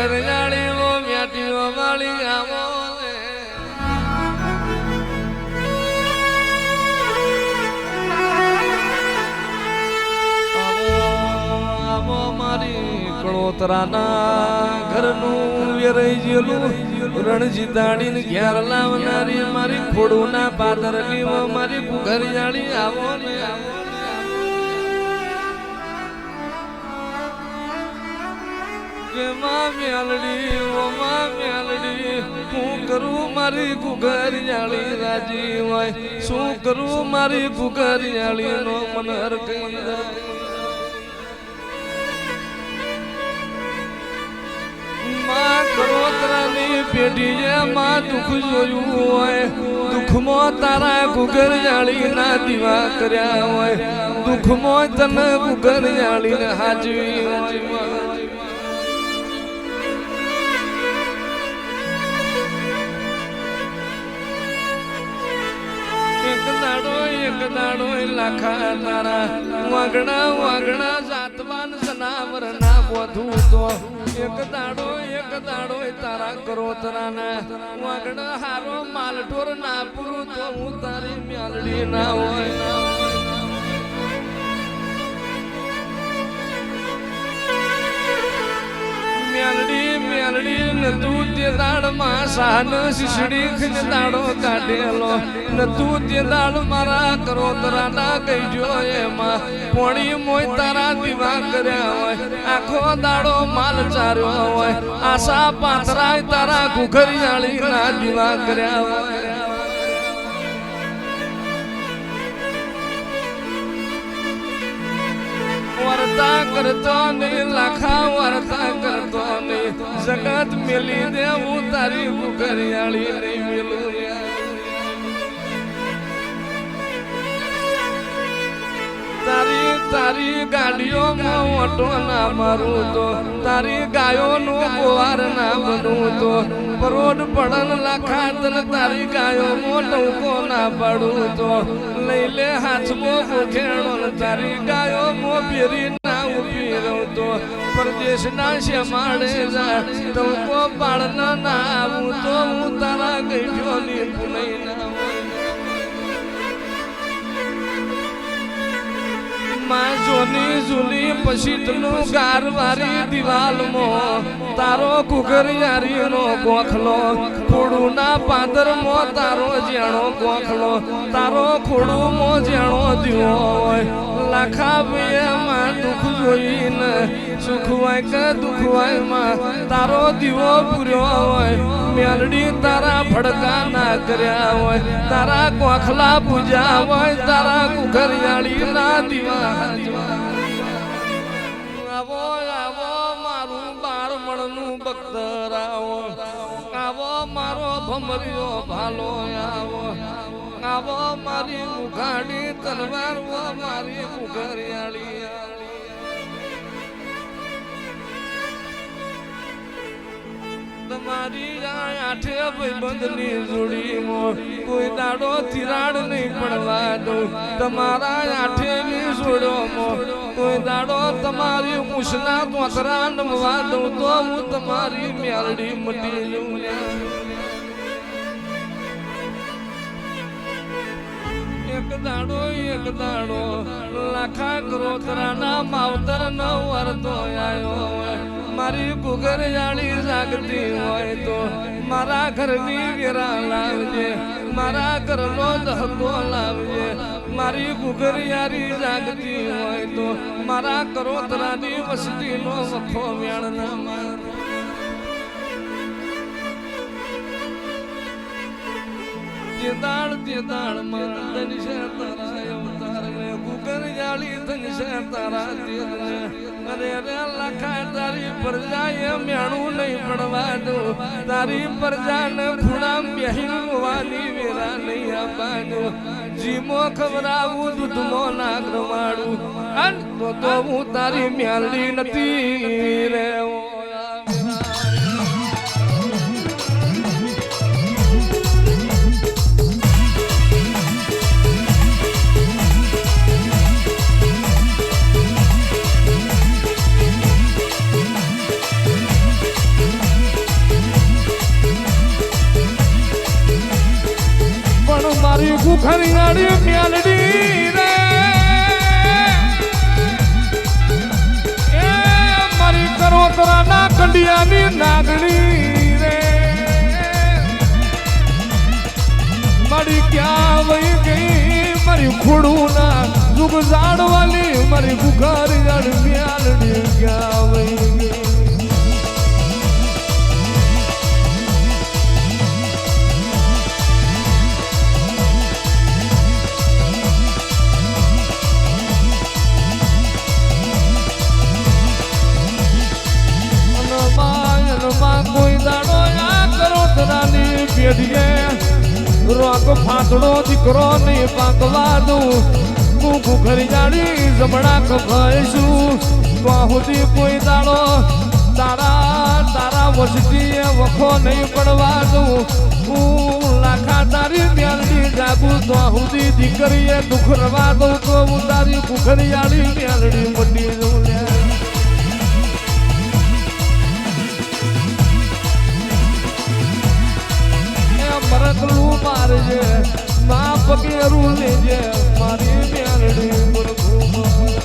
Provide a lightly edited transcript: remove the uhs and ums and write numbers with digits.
ઘર જાળી વો મ્યાટીઓ વાળી આવો કળોતરાના ઘરનું વેરાઈ જેલું રણજીતાડીને ઘેર લાવનારી મારી ખોડુના પાદરની મારી ઘર જાળી આવો ને મેલડી હું કરું મારી ઘર જાળી રાજી હોય શું કરું મારી ઘર જાળી નો મનર કઈ કરોતરાની પેઢીએ માં દુઃખ જોયું હોય દુઃખમાં તારા ઘર જાળી ના દીવા કર્યા હોય દુઃખમાં તને ઘર જાળીને હાજવી એક દાડો લાખા તારા વાગણા જાતવાન સનાવર ના બોધું તો એક દાડો તારા કરોતરાના વાગણા હારો માલઢોર ના પૂરું તો હું તારી મ્યાલડી ના હોય મેલડી નતું તે દાડમાં સાન શીશડી ખીન દાડો કાઢેલો નતું તે દાડ મારા કરોતરાના કહીજો એમાં પોણી મોય તારા દીવા કર્યા હોય આખો દાડો માલ ચાર્યો હોય આશા પાથરાય તારા ઘુઘરિયાળી ના દીવા કર્યા હોય વર્તા કરતો નહીં લાખા વર્તા કરતો નહીં જગત મેલી દેવું તારી ઘુઘરિયાળી નહીં મેલું તારી ગાડીઓમાં ઓટો ના મારું તો તારી ગાયોનું ગોવાર ના બનવું તો પરોડ પડન લાખા તન તારી ગાયોમાં ટૂંકો ના પડું તો લઈ લે હાથમાં ગોખેણો તારી ગાયોમાં ફેરી ના ઉભી રહું તો પરદેશના શેમાડે જા ટૂંકો પાડન ના આવું તો હું તારા ગઈઠોની પુનઈ ના જોની જૂની પછીતનું ગારવારી દિવાલમાં તારો ઘુઘરિયારીનો ગોખલો ખોડુના પાદરમાં તારો જેણો ગોખલો તારો ખોડુમાં જેણો દીવો હોય લાખા ભાઈમાં દુઃખ જોઈને સુખ હોય કે દુઃખ હોય માં તારો દીવો પૂર્યો હોય મેલડી તારા ભડકા ના કર્યા હોય તારા ગોખલા પૂજા હોય તારા ઘુઘરિયાળી ના દીવા આવો મારું બાળમણનું બખ્તર આવો મારો ભમરિયો ભાલો આવો મારી મુખાડી તલવાર મારી ઘુઘરિયાળી તમારી આઠે ભાઈબંધની જોડીમાં કોઈ દાડો તિરાડ નહીં પડવા દઉં તમારા આઠેની જોડોમાં કોઈ દાડો તમારી મૂછના તોતરા નમવા દઉં તો હું તમારી મ્યાલડી મટી જઉં એક દાડો લાખા કરોતરાના માવતર ન વરતો આવ્યો મારી ઘુઘરિયાળી જાગતી હોય તો મારા ઘરની વેરા લાવજે મારા ઘરનો દહકો લાવજે મારી ઘુઘરિયાળી જાગતી હોય તો મારા કરોતરાની વસ્તીનો વખો વેણ ના માર તે દાળ માં ધનશે તારા અવતાર ને ઘુઘરિયાળી ધનશે તારા તેલ અરે લખા તારી પ્રજા મેણું નહીં પડવા દઉં તારી પ્રજાને ખૂણા બેહીન વાની વેરા નહીં આપવાનું જીમો ખવડાવું દૂધમો ના રમાડું અન તો હું તારી મ્યાલડી નથી રે જાડી મેલડી રે એ મારી કરોતરાના કંડિયાની નાગણી રે મારી ક્યાં વહી ગઈ મારી ખોડું ના જુગ જાડવાલી મારી બુખાર જાડ મેલડી ક્યાં વહી ગઈ કોઈ દાડો આ કરોતરાની પેઢીએ રોક ફાંકડો દીકરો નહીં પાકવા દઉં હું ઘરી જાડી જમણા કભાઈશું તો સુધી કોઈ દાડો તારા વસતી વખો નહીં પડવા દઉં હું લાખા તારી મેલડી જાગું તો સુધી દીકરીએ દુઃખ રવા દઉં તો હું તારી કુખરી આડી મેલડી મટી દઉં મરકલું મારજે મા પગેરું લેજે મારી મેલડી